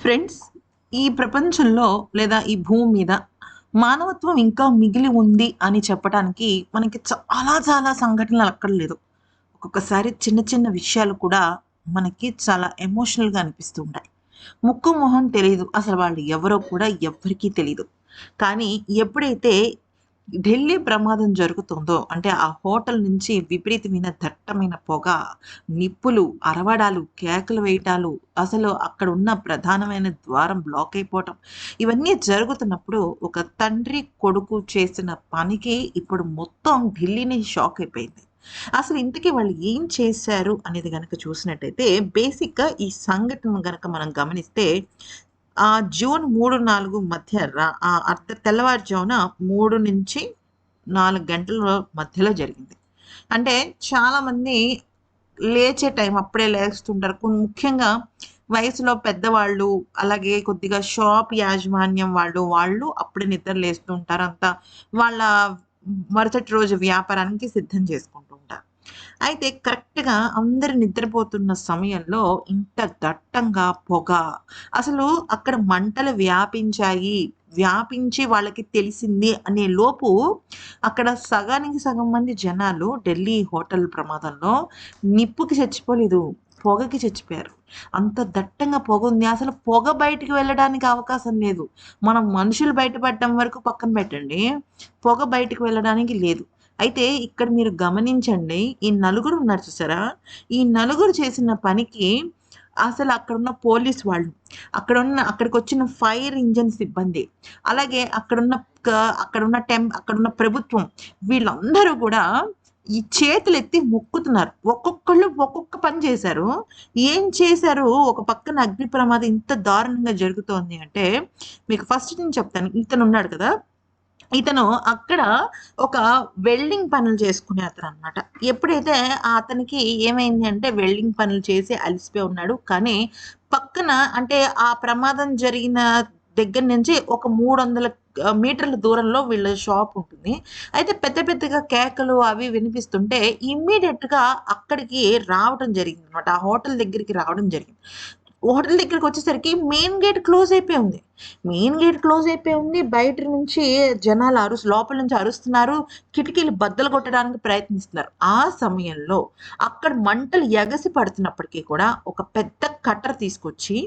Friends, ఈ ప్రపంచంలో లేదా ఈ భూమి మీద మానవత్వం ఇంకా మిగిలి ఉంది అని చెప్పటానికి మనకి చాలా చాలా సంఘటనలు అక్కర్లేదు. ఒక్కొక్కసారి చిన్న చిన్న విషయాలు కూడా మనకి చాలా ఎమోషనల్‌గా అనిపిస్తూ ఉంటాయి. ముక్కు, మొహం తెలీదు. అసలు వాళ్ళు ఎవరో కూడా ఎవ్వరికీ తెలీదు. కానీ ఎప్పుడైతే ఢిల్లీ ప్రమాదం జరుగుతుందో అంటే ఆ హోటల్ నుంచి విపరీతమైన దట్టమైన పొగ, నిప్పులు, అరవడాలు, కేకలు వేయటాలు, అసలు అక్కడ ఉన్న ప్రధానమైన ద్వారం బ్లాక్ అయిపోవటం, ఇవన్నీ జరుగుతున్నప్పుడు ఒక తండ్రి, కొడుకు చేసిన పనికి ఇప్పుడు మొత్తం ఢిల్లీనే షాక్ అయిపోయింది. అసలు ఇంతకీ వాళ్ళు ఏం చేశారు అనేది గనక చూసినట్టయితే బేసిక్‌గా ఈ సంఘటన గనక మనం గమనిస్తే జూన్ 3, 4 మధ్య తెల్లవారుజామున 3-4 గంటల మధ్యలో జరిగింది. అంటే చాలామంది లేచే టైం అప్పుడే లేస్తుంటారు. ముఖ్యంగా వయసులో పెద్దవాళ్ళు, అలాగే కొద్దిగా షాప్ యాజమాన్యం వాళ్ళు అప్పుడే నిద్ర లేస్తూ ఉంటారు. అంతా వాళ్ళ మరుసటి రోజు వ్యాపారానికి సిద్ధం చేసుకుంటూ ఉంటారు. అయితే కరెక్ట్‌గా అందరూ నిద్రపోతున్న సమయంలో ఇంత దట్టంగా పొగ, అసలు అక్కడ మంటలు వ్యాపించాయి. వ్యాపించి వాళ్ళకి తెలిసింది అనే లోపు అక్కడ సగానికి సగం మంది జనాలు ఢిల్లీ హోటల్ ప్రమాదంలో నిప్పుకి చచ్చిపోలేదు. పొగకి చచ్చిపోయారు. అంత దట్టంగా పొగుంది. అసలు పొగ బయటికి వెళ్ళడానికి అవకాశం లేదు. మనం మనుషులు బయటపడడం వరకు పక్కన పెట్టండి. పొగ బయటికి వెళ్ళడానికి లేదు. అయితే ఇక్కడ మీరు గమనించండి. ఈ నలుగురు ఉన్నారు చూసారా? ఈ నలుగురు చేసిన పనికి అసలు అక్కడున్న పోలీస్ వాళ్ళు, అక్కడికొచ్చిన ఫైర్ ఇంజిన్ సిబ్బంది, అలాగే క అక్కడున్న ప్రభుత్వం వీళ్ళందరూ గూడా ఈ చేతులెత్తి మొక్కుతున్నారు. ఒక్కొక్కళ్ళు ఒక్కొక్క పని చేశారు. ఏం చేశారు? ఒక పక్కన అగ్ని ప్రమాదం ఇంత దారుణంగా జరుగుతోంది అంటే, మీకు ఫస్ట్ నేను చెప్తాను. ఇతనున్నాడు కదా! ఇతను అక్కడ ఒక వెల్డింగ్ పనులు చేసుకునే అతననమాట. ఎప్పుడైతే అతనికి ఏమైంది అంటే వెల్డింగ్ పనులు చేసి అలిసిపోయి ఉన్నాడు. కానీ పక్కన అంటే ఆ ప్రమాదం జరిగిన దగ్గర నుంచి ఒక 300 మీటర్ల దూరంలో వీళ్ళ షాప్ ఉంటుంది. అయితే పెద్ద పెద్దగా కేకలు అవి వినిపిస్తుంటే ఇమ్మీడియేట్‌గా అక్కడికి రావటం జరిగిందనమాట. ఆ హోటల్ దగ్గరికి రావడం జరిగింది. హోటల్ దగ్గరికొచ్చేసరికి మెయిన్ గేట్ క్లోజ్ అయిపోయి ఉంది. మెయిన్ గేట్ క్లోజ్ అయిపోయి ఉంది. బయట నుంచి జనాలు లోపల నుంచి అరుస్తున్నారు. కిటికీలు బద్దలు కొట్టడానికి ప్రయత్నిస్తున్నారు. ఆ సమయంలో అక్కడ మంటలు ఎగసి పడుతున్నప్పటికీ కూడా ఒక పెద్ద కట్టర్ తీసుకొచ్చి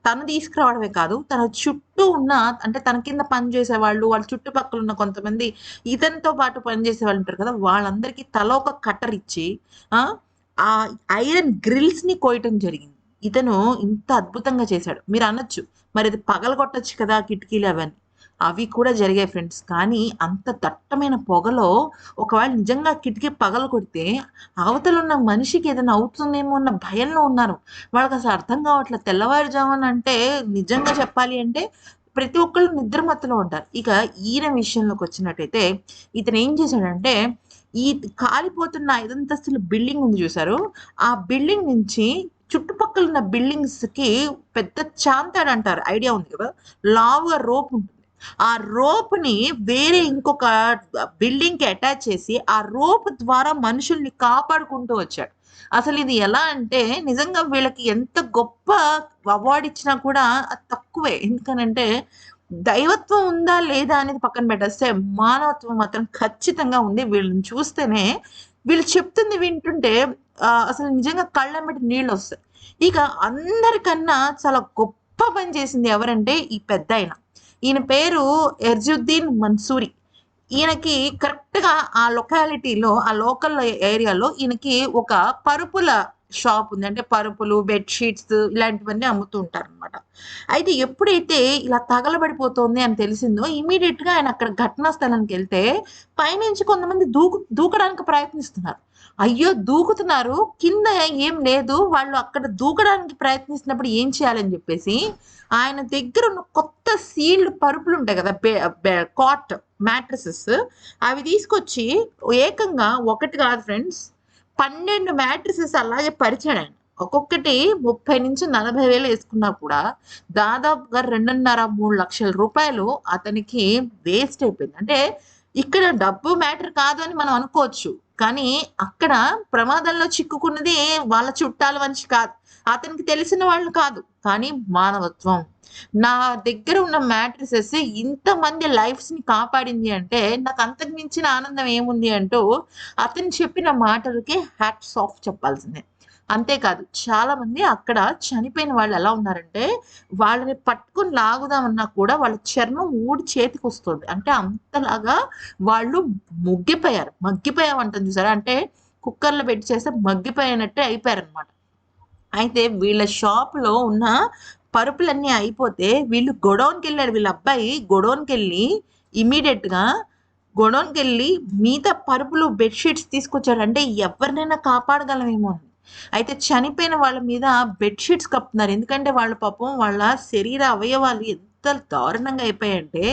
తను తీసుకురావడమే కాదు, తన చుట్టూ ఉన్న అంటే తన కింద పనిచేసేవాళ్ళు, వాళ్ళ చుట్టుపక్కల ఉన్న కొంతమంది ఇతనితో పాటు పనిచేసే వాళ్ళు ఉంటారు కదా! వాళ్ళందరికీ తలా ఒక కట్టర్ ఇచ్చి ఆ! ఆ ఐరన్ గ్రిల్స్‌ని కోయటం జరిగింది. ఇతను ఇంత అద్భుతంగా చేశాడు. మీరనొచ్చు, మరది పగలగొట్టొచ్చు కదా! కిటికీలు అవని. అవి కూడా జరిగాయి ఫ్రెండ్స్. కానీ అంత దట్టమైన పొగలో ఒకవేళ నిజంగా కిటికీ పగలగొడితే అవతలున్న మనిషికి ఏదైనా అవుతుందేమో అన్న భయంలో ఉన్నారు. వాళ్ళకసలు అర్థం కావట్లేదు. తెల్లవారుజామున అంటే నిజంగా చెప్పాలి అంటే ప్రతి ఒక్కళ్ళు నిద్ర మత్తులో ఉంటారు. ఇక ఈయన విషయంలోకొచ్చినట్టయితే ఇతనేం చేశాడంటే ఈ కాలిపోతున్న 5 అంతస్తుల బిల్డింగ్ ఉంది చూసారు? ఆ బిల్డింగ్ నుంచి చుట్టుపక్కల ఉన్న బిల్డింగ్స్‌కి పెద్ద చాంతాడంటారు. ఐడియా ఉంది కదా! లావుగా రోప్ ఉంటుంది. ఆ రోప్‌ని వేరే ఇంకొక బిల్డింగ్‌కి అటాచ్ చేసి, ఆ రోప్ ద్వారా మనుషుల్ని కాపాడుకుంటూ వచ్చాడు. అసలిది ఎలా అంటే నిజంగా వీళ్ళకి ఎంత గొప్ప అవార్డ్ ఇచ్చినా కూడా అది తక్కువే. ఎందుకనంటే దైవత్వం ఉందా? లేదా? అనేది పక్కన పెట్టేస్తే మానవత్వం మాత్రం ఖచ్చితంగా ఉంది. వీళ్ళని చూస్తేనే వీళ్ళు చెప్తుంది వింటుంటే అసలు నిజంగా కళ్ళెమ్మట నీళ్ళొస్తాయి. ఇక అందరికన్నా చాలా గొప్ప పని చేసింది ఎవరంటే ఈ పెద్దాయన. ఈయన పేరు ఎర్జుద్దీన్ మన్సూరి. ఈయనకి కరెక్ట్‌గా ఆ లొకాలిటీలో, ఆ లోకల్ ఏరియాలో ఈయనకి ఒక పరుపుల షాప్ ఉంది. అంటే పరుపులు, బెడ్ షీట్స్ ఇలాంటివన్నీ అమ్ముతూ ఉంటారనమాట. అయితే ఎప్పుడైతే ఇలా తగలబడిపోతోంది అని తెలిసిందో ఇమ్మీడియేట్‌గా ఆయన అక్కడ ఘటనా స్థలానికెళ్తే పైనుంచి కొంతమంది దూకడానికి ప్రయత్నిస్తున్నారు. అయ్యో! దూకుతున్నారు. కింద ఏం లేదు. వాళ్ళు అక్కడ దూకడానికి ప్రయత్నిస్తున్నప్పుడు ఏం చేయాలని జెప్పేసి ఆయన దగ్గరున్న కొత్త సీల్డ్ పరుపులుంటాయి గదా! బె బె కాట్ మ్యాట్రెసెస్ అవి తీసుకొచ్చి ఏకంగా ఒకటి కాదు ఫ్రెండ్స్ 12 మ్యాట్రెసెస్ అలాగే పరిచాడాయన. ఒక్కొక్కటి 30,000-40,000 యేసుకున్నా కూడా దాదాపుగా 2.5, 3 లక్షల రూపాయలు అతనికి వేస్ట్ అయిపోయింది. అంటే ఇక్కడ డబ్బు మ్యాటర్ కాదు అని మనం అనుకోవచ్చు. కానీ అక్కడ ప్రమాదంలో చిక్కుకున్నది వాళ్ళ చుట్టాల మనిషి కాదు. అతనికి తెలిసిన వాళ్ళు కాదు. కానీ మానవత్వం. నా దగ్గర ఉన్న మ్యాట్రిసెస్ ఇంతమంది లైఫ్స్‌ని కాపాడింది అంటే, నాకు అంతకు మించిన ఆనందం ఏముంది అంటూ, అతను చెప్పిన మాటలకి హ్యాట్స్ ఆఫ్ చెప్పాల్సిందే. అంతేకాదు చాలామంది అక్కడ చనిపోయిన వాళ్ళు ఎలా ఉన్నారంటే, వాళ్ళని పట్టుకొని లాగుదామన్నా కూడా వాళ్ళ చర్మం ఊడి చేతికొస్తుంది. అంటే అంతలాగా వాళ్ళు మగ్గిపోయామంటాం చూసారా? అంటే కుక్కర్‌లో పెట్టి చేస్తే మగ్గిపోయినట్టే అయిపోయారనమాట. అయితే వీళ్ళ షాప్‌లో ఉన్న పరుపులన్నీ అయిపోతే వీళ్ళు గోడౌన్‌కెళ్ళాడు వీళ్ళ అబ్బాయి గోడౌన్‌కెళ్ళి ఇమ్మీడియేట్‌గా గోడౌన్‌కెళ్ళి మిగతా పరుపులు, బెడ్ షీట్స్ తీసుకొచ్చాడు. అంటే ఎవరినైనా కాపాడగలమేమో అని. అయితే చనిపోయిన వాళ్ళ మీద బెడ్ షీట్స్ కప్పుతున్నారు. ఎందుకంటే వాళ్ళు పాపం వాళ్ళ శరీర అవయవాలు ఎంత దారుణంగా అయిపోయాయంటే,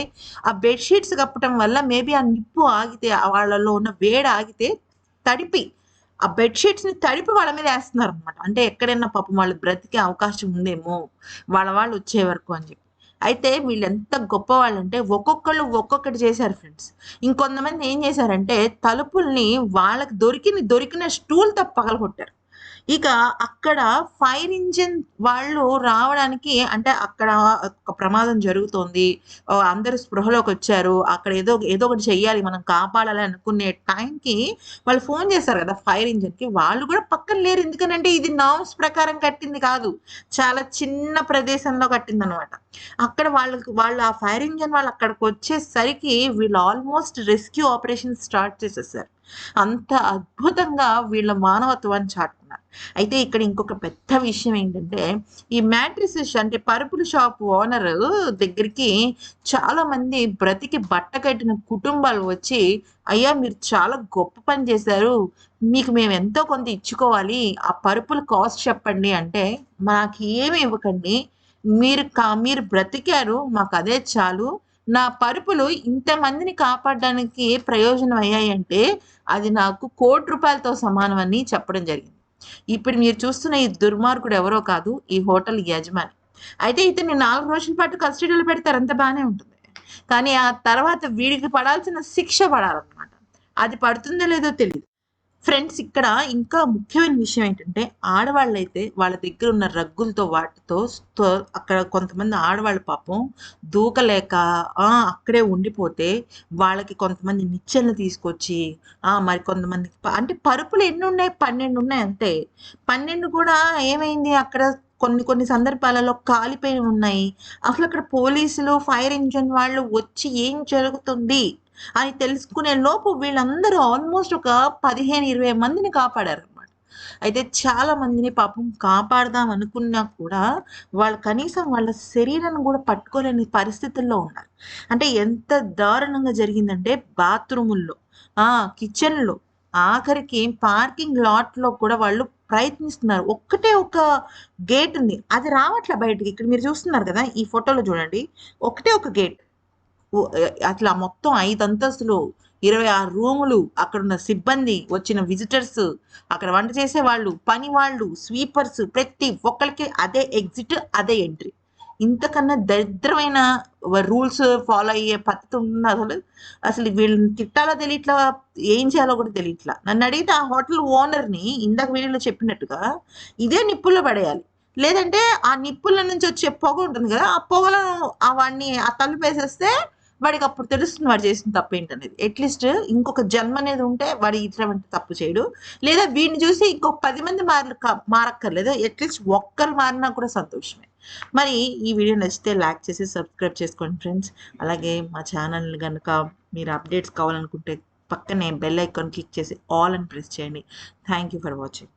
ఆ బెడ్ షీట్స్ కప్పటం వల్ల మేబీ ఆ నిప్పు ఆగితే వాళ్ళలో ఉన్న వేడి ఆగితే తడిపి ఆ బెడ్ షీట్స్‌ని తడిపి వాళ్ళ మీద ఏస్తన్నారనమాట. అంటే ఎక్కడైనా పాపం వాళ్ళు బ్రతికే అవకాశం ఉందేమో, వాళ్ళ వచ్చే వరకు అని చెప్పి. అయితే వీళ్ళెంత గొప్పవాళ్ళంటే ఒక్కొక్కళ్ళు ఒక్కొక్కటి చేశారు ఫ్రెండ్స్. ఇంకొంతమంది ఏం చేశారంటే తలుపుల్ని వాళ్ళకి దొరికిన స్టూల్‌తో పగలగొట్టారు. ఇక అక్కడ ఫైర్ ఇంజిన్ వాళ్ళు రావడానికి అంటే అక్కడ ఒక ప్రమాదం జరుగుతోంది. అందరూ స్పృహలోకొచ్చారు. అక్కడ ఏదో ఒకటి చెయ్యాలి. మనం కాపాడాలి అనుకునే టైంకి వాళ్ళు ఫోను చేశారు కదా! ఫైర్ ఇంజిన్‌కి. వాళ్ళు కూడా పక్కన లేరు. ఎందుకనంటే ఇది నార్మ్స్ ప్రకారం కట్టింది కాదు. చాలా చిన్న ప్రదేశంలో కట్టిందనమాట. అక్కడ వాళ్ళు ఆ ఫైర్ ఇంజిన్ వాళ్ళు అక్కడికొచ్చేసరికి వీళ్ళు ఆల్మోస్ట్ రెస్క్యూ ఆపరేషన్ స్టార్ట్ చేసేసారు. అంత అద్భుతంగా వీళ్ళ మానవత్వాన్ని చాటుకున్నారు. అయితే ఇక్కడ ఇంకొక పెద్ద విషయం ఏంటంటే, ఈ మ్యాట్రిసెస్ అంటే పరుపుల షాప్ ఓనరు దగ్గరికి చాలామంది బ్రతికి బట్టకట్టిన కుటుంబాలు వచ్చి, "అయ్యా! మీరు చాలా గొప్ప పని చేశారు. మీకు మేము ఎంతో కొంత ఇచ్చుకోవాలి. ఆ పరుపుల కాస్ట్ చెప్పండి" అంటే, "మాకేమి ఇవ్వకండి. మీరు బ్రతికారు. మాకదే చాలు. నా పరుపులు ఇంతమందిని కాపాడడానికి ప్రయోజనం అయ్యాయంటే, అది నాకు ₹1,00,00,000తో సమానం" అని చెప్పడం జరిగింది. ఇప్పుడు మీరు చూస్తున్న ఈ దుర్మార్గుడు ఎవరో కాదు. ఈ హోటల్ యజమాని. అయితే ఇతన్ని 4 రోజుల పాటు కస్టడీలో పెడతారు. అంతా బానే ఉంటుంది. కానీ ఆ తర్వాత వీడికి పడాల్సిన శిక్ష పడాలన్నమాట. అది పడుతుందో లేదో తెలీదు. ఫ్రెండ్స్ ఇక్కడ ఇంకా ముఖ్యమైన విషయం ఏంటంటే, ఆడవాళ్ళైతే వాళ్ళ దగ్గరున్న రగ్గులతో వాటితో అక్కడ కొంతమంది ఆడవాళ్ళు పాపం దూకలేక అక్కడే ఉండిపోతే, వాళ్ళకి కొంతమంది నిచ్చెనలు తీసుకొచ్చి, మరి కొంతమంది అంటే పరుపులు ఎన్నున్నాయి? 12 ఉన్నాయి అంతే. 12 కూడా ఏమైంది అక్కడ కొన్ని కొన్ని సందర్భాలలో కాలిపోయినున్నాయి. అసలక్కడ పోలీసులు, ఫైర్ ఇంజిన్ వాళ్ళు వచ్చి ఏం జరుగుతుంది? అని తెలుసుకునే లోపు వీళ్ళందరూ ఆల్మోస్ట్ ఒక 15, 20 మందిని కాపాడారనమాట. అయితే చాలా మందిని పాపం కాపాడదాం అనుకున్నా కూడా వాళ్ళు కనీసం వాళ్ళ శరీరాన్ని గూడా పట్టుకోలేని పరిస్థితుల్లో ఉన్నారు. అంటే ఎంత దారుణంగా జరిగిందంటే బాత్రూముల్లో, ఆ! కిచెన్‌లో, ఆఖరికి పార్కింగ్ లాట్‌లో కూడా వాళ్ళు ప్రయత్నిస్తున్నారు. ఒక్కటే ఒక గేట్ ఉంది. అది రావట్ల బయటికి. ఇక్కడ మీరు చూస్తున్నారు గదా! ఈ ఫోటోలో చూడండి. ఒకటే ఒక గేట్. అట్లా మొత్తం 5 అంతస్తులు, 26 రూములు, అక్కడున్న సిబ్బంది, వచ్చిన విజిటర్స్, అక్కడ వంట చేసేవాళ్ళు, పని వాళ్ళు, స్వీపర్స్ ప్రతి ఒక్కళ్ళకి అదే ఎగ్జిట్, అదే ఎంట్రీ. ఇంతకన్నా దరిద్రమైన రూల్స్ ఫాలో అయ్యే పద్ధతి ఉందా అసలు? అసలు వీళ్ళని తిట్టాలో తెలియట్లా, ఏం చేయాలో కూడా తెలియట్లా. నన్నడిగితే ఆ హోటల్ ఓనర్‌ని ఇందాక వీడియోలో చెప్పినట్టుగా ఇదే నిప్పుల్లో పడేయాలి. లేదంటే ఆ నిప్పుల నుంచి వచ్చే పొగ ఉంటుంది గదా! ఆ పొగలో వాడిని ఆ తలుపేసేస్తే వాడికప్పుడు తెలుస్తుంది వాడు చేసిన తప్పేంటనేది. అట్‌లీస్ట్ ఇంకొక జన్మ అనేది ఉంటే వాడు ఇటువంటి తప్పు చేయడు. లేదా వీడిని చూసి ఇంకొక 10 మంది మారక్కర్లేదు. అట్‌లీస్ట్ ఒక్కరు మారినా కూడా సంతోషమే. మరి ఈ వీడియో నచ్చితే లైక్ చేసి సబ్స్క్రైబ్ చేసుకోండి ఫ్రెండ్స్. అలాగే మా ఛానల్‌ని గనుక మీరు అప్డేట్స్ కావాలనుకుంటే పక్కనే బెల్ ఐకాన్ క్లిక్ చేసి ఆల్ అని ప్రెస్ చేయండి. Thank you for watching.